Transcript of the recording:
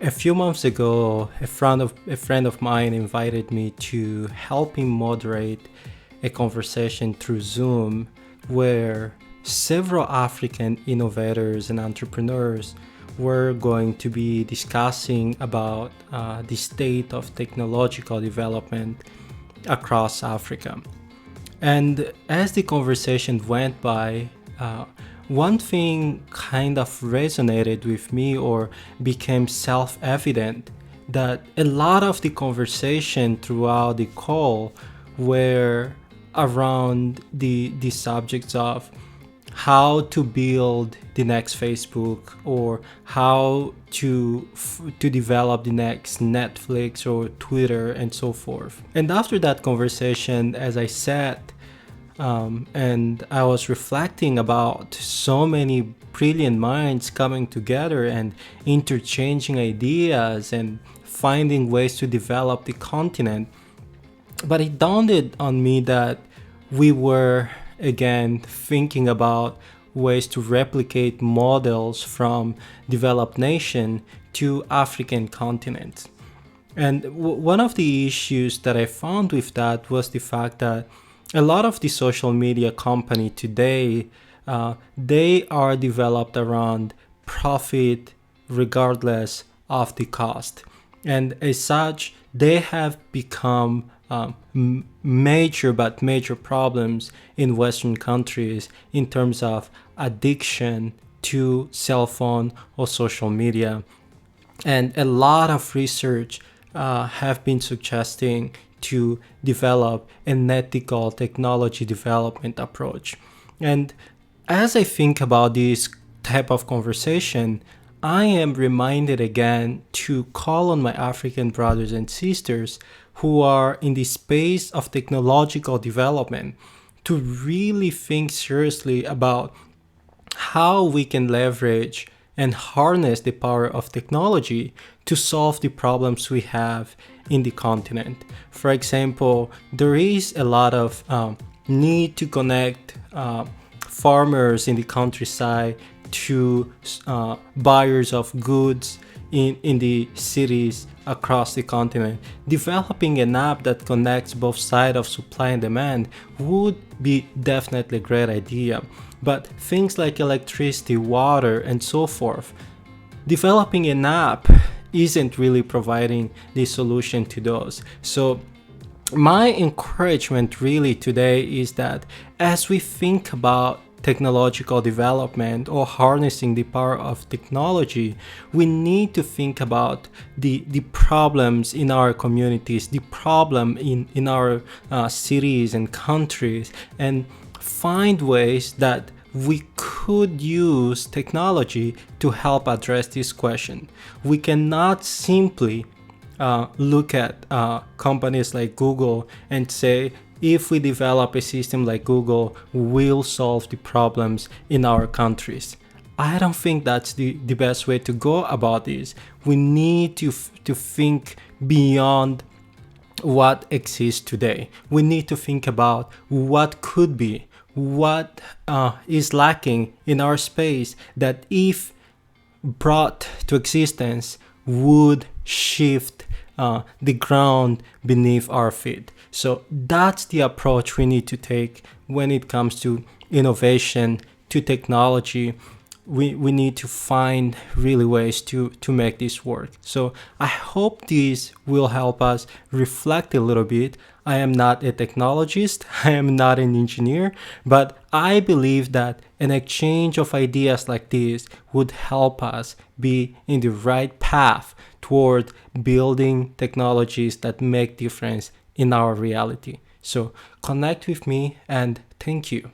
A few months ago, a friend of mine invited me to help him moderate a conversation through Zoom where several African innovators and entrepreneurs were going to be discussing about the state of technological development across Africa. And as the conversation went by, one thing kind of resonated with me or became self evident that a lot of the conversation throughout the call were around the subjects of how to build the next Facebook or how to develop the next Netflix or Twitter and so forth. And after that conversation, as I sat and I was reflecting about so many brilliant minds coming together and interchanging ideas and finding ways to develop the continent. But it dawned on me that we were again thinking about ways to replicate models from developed nation to African continent. And one of the issues that I found with that was the fact that a lot of the social media company today, they are developed around profit regardless of the cost. And as such, they have become major problems in Western countries in terms of addiction to cell phone or social media. And a lot of research have been suggesting to develop an ethical technology development approach. And as I think about this type of conversation, I am reminded again to call on my African brothers and sisters who are in the space of technological development to really think seriously about how we can leverage and harness the power of technology to solve the problems we have in the continent. For example, there is a lot of need to connect farmers in the countryside to buyers of goods in the cities across the continent. Developing an app that connects both sides of supply and demand would be definitely a great idea. But things like electricity, water, and so forth, developing an app isn't really providing the solution to those. So my encouragement really today is that as we think about technological development or harnessing the power of technology, we need to think about the problems in our communities, the problem in our cities and countries, and find ways that we could use technology to help address this question. We cannot simply look at companies like Google and say, if we develop a system like Google, we'll solve the problems in our countries. I don't think that's the best way to go about this. We need to think beyond what exists today. We need to think about what could be, what is lacking in our space that if brought to existence would shift the ground beneath our feet. So that's the approach we need to take when it comes to innovation, to technology. We need to find really ways to make this work. So I hope this will help us reflect a little bit. I am not a technologist, I am not an engineer, but I believe that an exchange of ideas like this would help us be in the right path toward building technologies that make difference in our reality. So connect with me and thank you.